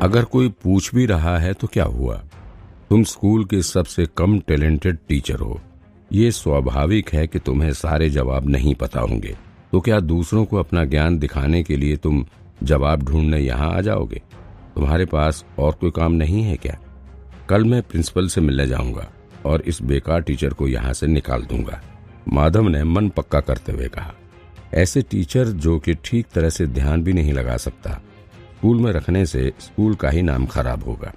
अगर कोई पूछ भी रहा है तो क्या हुआ, तुम स्कूल के सबसे कम टैलेंटेड टीचर हो। ये स्वाभाविक है कि तुम्हें सारे जवाब नहीं पता होंगे, तो क्या दूसरों को अपना ज्ञान दिखाने के लिए तुम जवाब ढूंढने यहाँ आ जाओगे? तुम्हारे पास और कोई काम नहीं है क्या? कल मैं प्रिंसिपल से मिलने जाऊंगा और इस बेकार टीचर को यहाँ से निकाल दूंगा, माधव ने मन पक्का करते हुए कहा। ऐसे टीचर जो कि ठीक तरह से ध्यान भी नहीं लगा सकता, स्कूल में रखने से स्कूल का ही नाम खराब होगा।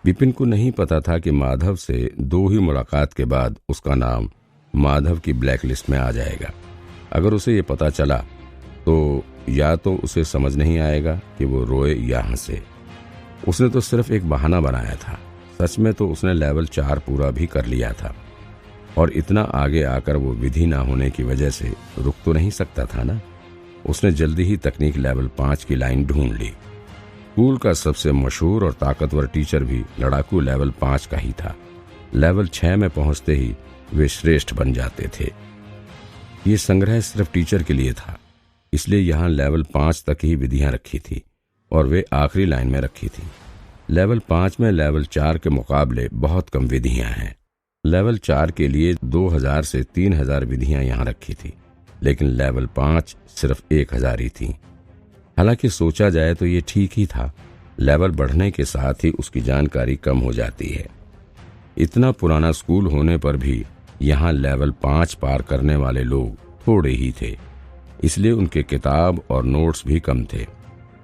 विपिन को नहीं पता था कि माधव से 2 ही मुलाकात के बाद उसका नाम माधव की ब्लैक लिस्ट में आ जाएगा। अगर उसे ये पता चला तो या तो उसे समझ नहीं आएगा कि वो रोए या हंसे। उसने तो सिर्फ एक बहाना बनाया था, सच में तो उसने लेवल 4 पूरा भी कर लिया था, और इतना आगे आकर वो विधि ना होने की वजह से रुक तो नहीं सकता था ना। उसने जल्दी ही तकनीक लेवल 5 की लाइन ढूंढ ली। स्कूल का सबसे मशहूर और ताकतवर टीचर भी लड़ाकू लेवल 5 का ही था। लेवल 6 में पहुंचते ही वे श्रेष्ठ बन जाते थे। ये संग्रह सिर्फ टीचर के लिए था, इसलिए यहाँ लेवल 5 तक ही विधियां रखी थी और वे आखिरी लाइन में रखी थी। लेवल 5 में लेवल 4 के मुकाबले बहुत कम विधियां हैं। लेवल 4 के लिए 2000 से 3000 विधियां यहाँ रखी थी, लेकिन लेवल 5 सिर्फ 1000 ही थी। हालांकि सोचा जाए तो ये ठीक ही था, लेवल बढ़ने के साथ ही उसकी जानकारी कम हो जाती है। इतना पुराना स्कूल होने पर भी यहाँ लेवल 5 पार करने वाले लोग थोड़े ही थे, इसलिए उनके किताब और नोट्स भी कम थे।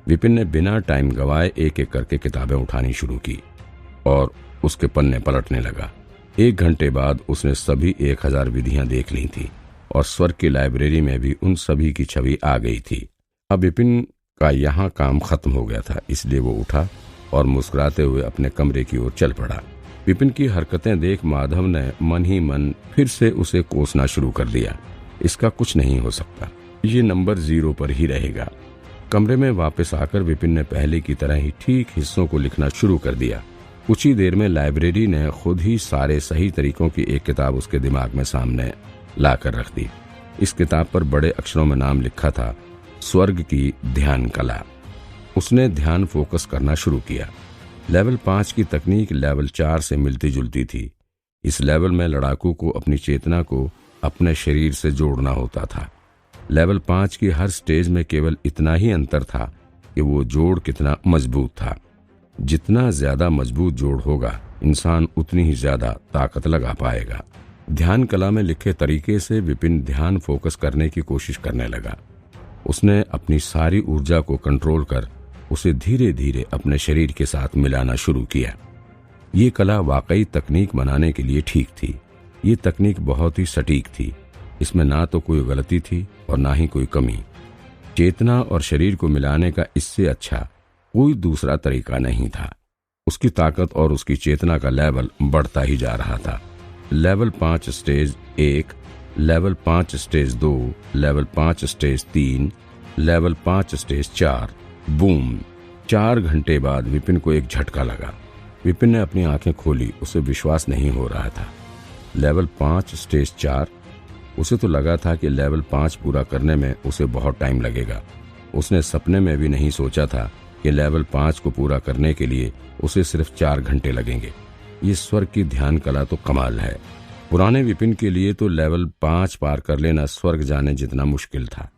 विपिन ने बिना टाइम गवाए एक एक करके किताबें उठानी शुरू की और उसके पन्ने पलटने लगा। 1 घंटे बाद उसने सभी 1000 विधियां देख ली थी और स्वर्ग की लाइब्रेरी में भी उन सभी की छवि आ गई थी। अब विपिन का यहाँ काम खत्म हो गया था, इसलिए वो उठा और मुस्कुराते हुए अपने कमरे की ओर चल पड़ा। विपिन की हरकतें देख माधव ने मन ही मन फिर से उसे कोसना शुरू कर दिया। इसका कुछ नहीं हो सकता, ये नंबर 0 पर ही रहेगा। कमरे में वापस आकर विपिन ने पहले की तरह ही ठीक हिस्सों को लिखना शुरू कर दिया। कुछ ही देर में लाइब्रेरी ने खुद ही सारे सही तरीकों की एक किताब उसके दिमाग में सामने लाकर रख दी। इस किताब पर बड़े अक्षरों में नाम लिखा था, स्वर्ग की ध्यान कला। उसने ध्यान फोकस करना शुरू किया। लेवल 5 की तकनीक लेवल 4 से मिलती जुलती थी। इस लेवल में लड़ाकू को अपनी चेतना को अपने शरीर से जोड़ना होता था। लेवल 5 की हर स्टेज में केवल इतना ही अंतर था कि वो जोड़ कितना मजबूत था। जितना ज्यादा मजबूत जोड़ होगा, इंसान उतनी ही ज्यादा ताकत लगा पाएगा। ध्यान कला में लिखे तरीके से विपिन ध्यान फोकस करने की कोशिश करने लगा। उसने अपनी सारी ऊर्जा को कंट्रोल कर उसे धीरे धीरे अपने शरीर के साथ मिलाना शुरू किया। ये कला वाकई तकनीक बनाने के लिए ठीक थी। ये तकनीक बहुत ही सटीक थी। इसमें ना तो कोई गलती थी और ना ही कोई कमी। चेतना और शरीर को मिलाने का इससे अच्छा कोई दूसरा तरीका नहीं था। उसकी ताकत और उसकी चेतना का लेवल बढ़ता ही जा रहा था। Level 5 stage 1, level 5 stage 2, level 5 stage 3, level 5 stage 4। Boom! 4 घंटे बाद विपिन को एक झटका लगा। विपिन ने अपनी आंखें खोली, उसे विश्वास नहीं हो रहा था। Level 5 stage 4। उसे तो लगा था कि लेवल 5 पूरा करने में उसे बहुत टाइम लगेगा। उसने सपने में भी नहीं सोचा था कि लेवल 5 को पूरा करने के लिए उसे सिर्फ 4 घंटे लगेंगे। ये स्वर्ग की ध्यान कला तो कमाल है। पुराने विपिन के लिए तो लेवल 5 पार कर लेना स्वर्ग जाने जितना मुश्किल था,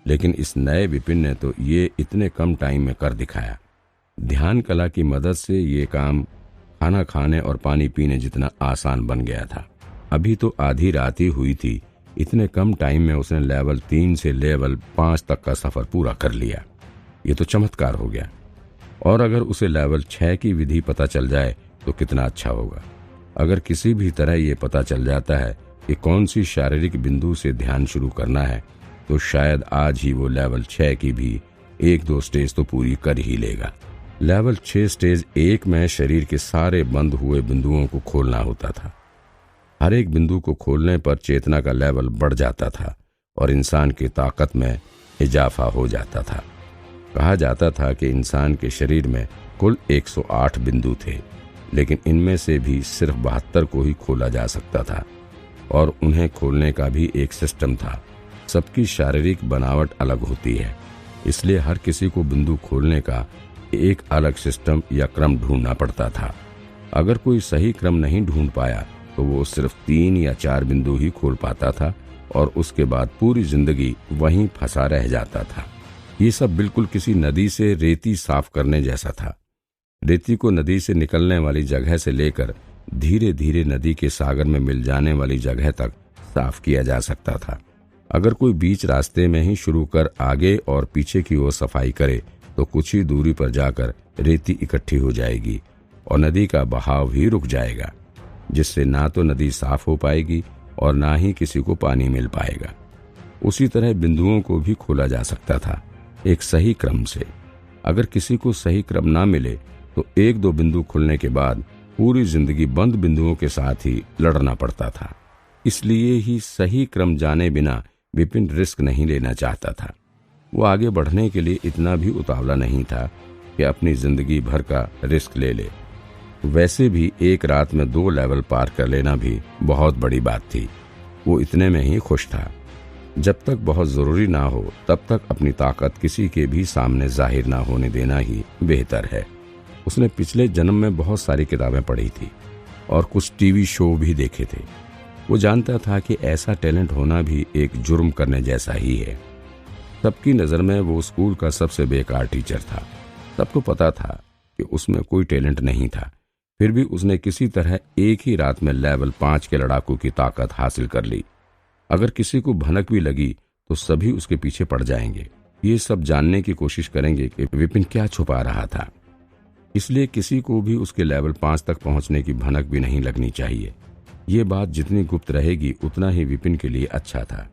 लेकिन इस नए विपिन ने तो ये इतने कम टाइम में कर दिखाया। ध्यान कला की मदद से ये काम खाना खाने और पानी पीने जितना आसान बन गया था। अभी तो आधी रात ही हुई थी, इतने कम टाइम में उसने लेवल 3 से लेवल 5 तक का सफर पूरा कर लिया। ये तो चमत्कार हो गया। और अगर उसे लेवल 6 की विधि पता चल जाए तो कितना अच्छा होगा। अगर किसी भी तरह ये पता चल जाता है कि कौन सी शारीरिक बिंदु से ध्यान शुरू करना है, तो शायद आज ही वो लेवल 6 की भी 1-2 स्टेज तो पूरी कर ही लेगा। लेवल 6 स्टेज 1 में शरीर के सारे बंद हुए बिंदुओं को खोलना होता था। हर एक बिंदु को खोलने पर चेतना का लेवल बढ़ जाता था और इंसान की ताकत में इजाफा हो जाता था। कहा जाता था कि इंसान के शरीर में कुल 108 बिंदु थे, लेकिन इनमें से भी सिर्फ 72 को ही खोला जा सकता था और उन्हें खोलने का भी एक सिस्टम था। सबकी शारीरिक बनावट अलग होती है, इसलिए हर किसी को बिंदु खोलने का एक अलग सिस्टम या क्रम ढूंढना पड़ता था। अगर कोई सही क्रम नहीं ढूंढ पाया तो वो सिर्फ 3 या 4 बिंदु ही खोल पाता था और उसके बाद पूरी जिंदगी वहीं फंसा रह जाता था। ये सब बिल्कुल किसी नदी से रेती साफ करने जैसा था। रेती को नदी से निकलने वाली जगह से लेकर धीरे धीरे नदी के सागर में मिल जाने वाली जगह तक साफ किया जा सकता था। अगर कोई बीच रास्ते में ही शुरू कर आगे और पीछे की ओर सफाई करे तो कुछ ही दूरी पर जाकर रेती इकट्ठी हो जाएगी और नदी का बहाव भी रुक जाएगा, जिससे ना तो नदी साफ हो पाएगी और ना ही किसी को पानी मिल पाएगा। उसी तरह बिंदुओं को भी खोला जा सकता था एक सही क्रम से। अगर किसी को सही क्रम ना मिले तो 1-2 बिंदु खुलने के बाद पूरी जिंदगी बंद बिंदुओं के साथ ही लड़ना पड़ता था। इसलिए ही सही क्रम जाने बिना विपिन रिस्क नहीं लेना चाहता था। वो आगे बढ़ने के लिए इतना भी उतावला नहीं था कि अपनी जिंदगी भर का रिस्क ले ले। वैसे भी एक रात में 2 लेवल पार कर लेना भी बहुत बड़ी बात थी। वो इतने में ही खुश था। जब तक बहुत जरूरी ना हो तब तक अपनी ताकत किसी के भी सामने जाहिर ना होने देना ही बेहतर है। उसने पिछले जन्म में बहुत सारी किताबें पढ़ी थी और कुछ टीवी शो भी देखे थे। वो जानता था कि ऐसा टैलेंट होना भी एक जुर्म करने जैसा ही है। सबकी नज़र में वो स्कूल का सबसे बेकार टीचर था। सबको पता था कि उसमें कोई टैलेंट नहीं था, फिर भी उसने किसी तरह एक ही रात में लेवल 5 के लड़ाकू की ताकत हासिल कर ली। अगर किसी को भनक भी लगी तो सभी उसके पीछे पड़ जाएंगे। ये सब जानने की कोशिश करेंगे कि विपिन क्या छुपा रहा था। इसलिए किसी को भी उसके लेवल 5 तक पहुंचने की भनक भी नहीं लगनी चाहिए। ये बात जितनी गुप्त रहेगी उतना ही विपिन के लिए अच्छा था।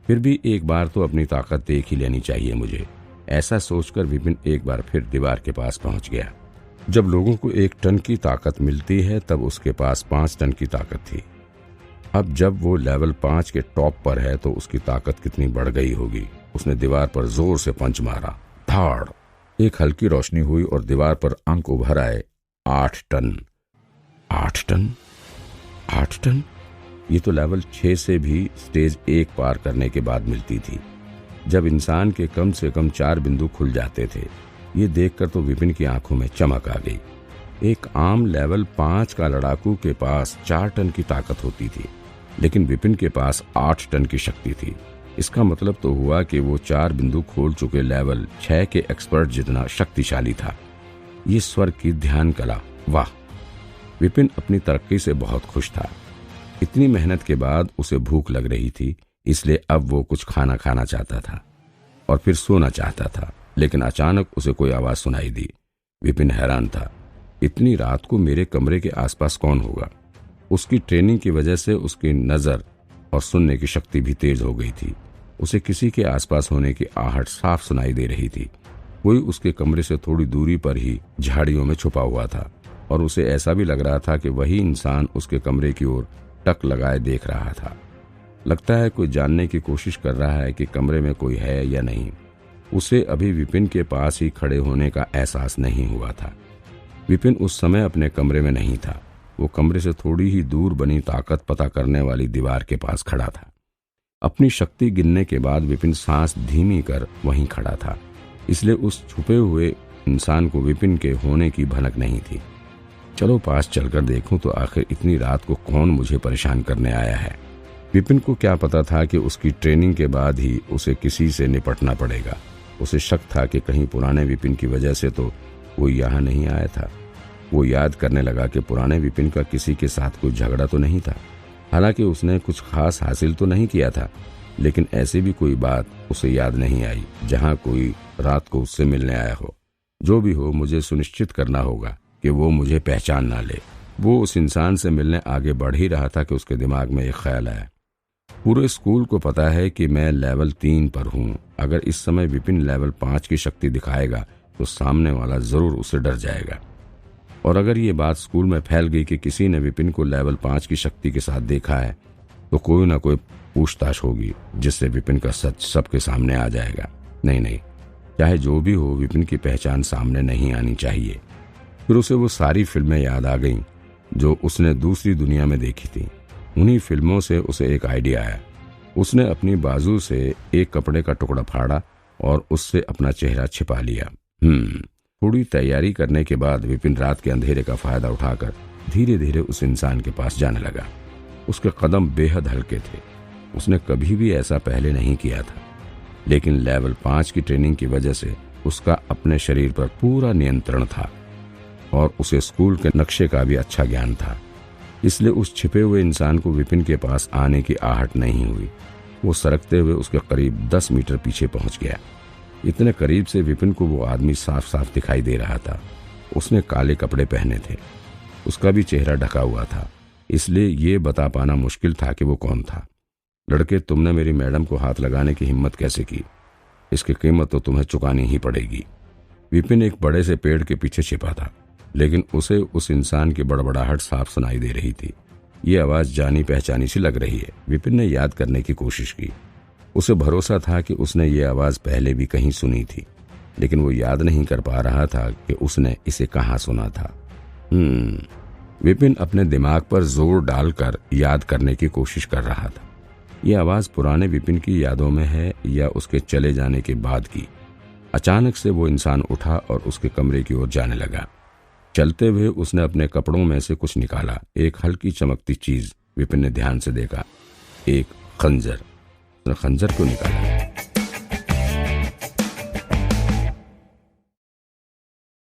फिर भी एक बार तो अपनी ताकत देख ही लेनी चाहिए मुझे, ऐसा सोचकर विपिन एक बार फिर दीवार के पास पहुंच गया। जब लोगों को 1 टन की ताकत मिलती है तब उसके पास 5 टन की ताकत थी। अब जब वो लेवल 5 के टॉप पर है तो उसकी ताकत कितनी बढ़ गई होगी। उसने दीवार पर जोर से पंच मारा। धाड़! एक हल्की रोशनी हुई और दीवार पर अंक उभर आए। 8 टन। 8 टन? 8 टन? ये तो लेवल 6 से भी स्टेज 1 पार करने के बाद मिलती थी, जब इंसान के कम से कम 4 बिंदु खुल जाते थे। ये देखकर तो विपिन की आंखों में चमक आ गई। एक आम लेवल 5 का लड़ाकू के पास 4 टन की ताकत होती थी, लेकिन विपिन के पास 8 टन की शक्ति थी। इसका मतलब तो हुआ कि वो 4 बिंदु खोल चुके लेवल 6 के एक्सपर्ट जितना शक्तिशाली था। ये स्वर्ग की ध्यान कला, वाह! विपिन अपनी तरक्की से बहुत खुश था। इतनी मेहनत के बाद उसे भूख लग रही थी, इसलिए अब वो कुछ खाना खाना चाहता था और फिर सोना चाहता था। लेकिन अचानक उसे कोई आवाज सुनाई दी। विपिन हैरान था। इतनी रात को मेरे कमरे के आसपास कौन होगा? उसकी ट्रेनिंग की वजह से उसकी नजर और सुनने की शक्ति भी तेज हो गई थी। उसे किसी के आसपास होने की आहट साफ सुनाई दे रही थी। कोई उसके कमरे से थोड़ी दूरी पर ही झाड़ियों में छुपा हुआ था और उसे ऐसा भी लग रहा था कि वही इंसान उसके कमरे की ओर टक लगाए देख रहा था। लगता है कोई जानने की कोशिश कर रहा है कि कमरे में कोई है या नहीं। उसे अभी विपिन के पास ही खड़े होने का एहसास नहीं हुआ था। विपिन उस समय अपने कमरे में नहीं था। वो कमरे से थोड़ी ही दूर बनी ताकत पता करने वाली दीवार के पास खड़ा था। अपनी शक्ति गिनने के बाद विपिन सांस धीमी कर वहीं खड़ा था, इसलिए उस छुपे हुए इंसान को विपिन के होने की भनक नहीं थी। चलो पास चलकर देखूं तो आखिर इतनी रात को कौन मुझे परेशान करने आया है। विपिन को क्या पता था कि उसकी ट्रेनिंग के बाद ही उसे किसी से निपटना पड़ेगा। उसे शक था कि कहीं पुराने विपिन की वजह से तो कोई यहाँ नहीं आया था। वो याद करने लगा कि पुराने विपिन का किसी के साथ कोई झगड़ा तो नहीं था। हालांकि उसने कुछ खास हासिल तो नहीं किया था, लेकिन ऐसी भी कोई बात उसे याद नहीं आई जहां कोई रात को उससे मिलने आया हो। जो भी हो, मुझे सुनिश्चित करना होगा कि वो मुझे पहचान ना ले। वो उस इंसान से मिलने आगे बढ़ ही रहा था कि उसके दिमाग में एक ख्याल आया। पूरे स्कूल को पता है कि मैं लेवल 3 पर हूँ। अगर इस समय विपिन लेवल 5 की शक्ति दिखाएगा तो सामने वाला जरूर उससे डर जाएगा। और अगर ये बात स्कूल में फैल गई कि किसी ने विपिन को लेवल 5 की शक्ति के साथ देखा है तो कोई ना कोई पूछताछ होगी, जिससे विपिन का सच सबके सामने आ जाएगा। नहीं, चाहे जो भी हो, विपिन की पहचान सामने नहीं आनी चाहिए। फिर उसे वो सारी फिल्में याद आ गईं जो उसने दूसरी दुनिया में देखी थी। उन्हीं फिल्मों से उसे एक आइडिया आया। उसने अपनी बाजू से एक कपड़े का टुकड़ा फाड़ा और उससे अपना चेहरा छिपा लिया। थोड़ी तैयारी करने के बाद विपिन रात के अंधेरे का फायदा उठाकर धीरे धीरे उस इंसान के पास जाने लगा। उसके कदम बेहद हल्के थे। उसने कभी भी ऐसा पहले नहीं किया था, लेकिन लेवल 5 की ट्रेनिंग की वजह से उसका अपने शरीर पर पूरा नियंत्रण था और उसे स्कूल के नक्शे का भी अच्छा ज्ञान था। इसलिए उस छिपे हुए इंसान को विपिन के पास आने की आहट नहीं हुई। वो सरकते हुए उसके करीब 10 मीटर पीछे पहुंच गया। इतने करीब से विपिन को वो आदमी साफ साफ दिखाई दे रहा था। उसने काले कपड़े पहने थे, उसका भी चेहरा ढका हुआ था, इसलिए ये बता पाना मुश्किल था कि वो कौन था। लड़के, तुमने मेरी मैडम को हाथ लगाने की हिम्मत कैसे की? इसकी कीमत तो तुम्हें चुकानी ही पड़ेगी। विपिन एक बड़े से पेड़ के पीछे छिपा था, लेकिन उसे उस इंसान की बड़बड़ाहट साफ सुनाई दे रही थी। ये आवाज जानी पहचानी सी लग रही है। विपिन ने याद करने की कोशिश की। उसे भरोसा था कि उसने ये आवाज पहले भी कहीं सुनी थी, लेकिन वो याद नहीं कर पा रहा था कि उसने इसे कहाँ सुना था। विपिन अपने दिमाग पर जोर डालकर याद करने की कोशिश कर रहा था। ये आवाज पुराने विपिन की यादों में है या उसके चले जाने के बाद की। अचानक से वो इंसान उठा और उसके कमरे की ओर जाने लगा। चलते हुए उसने अपने कपड़ों में से कुछ निकाला। एक हल्की चमकती चीज। विपिन ने ध्यान से देखा, एक खंजर। उसने खंजर को निकाला।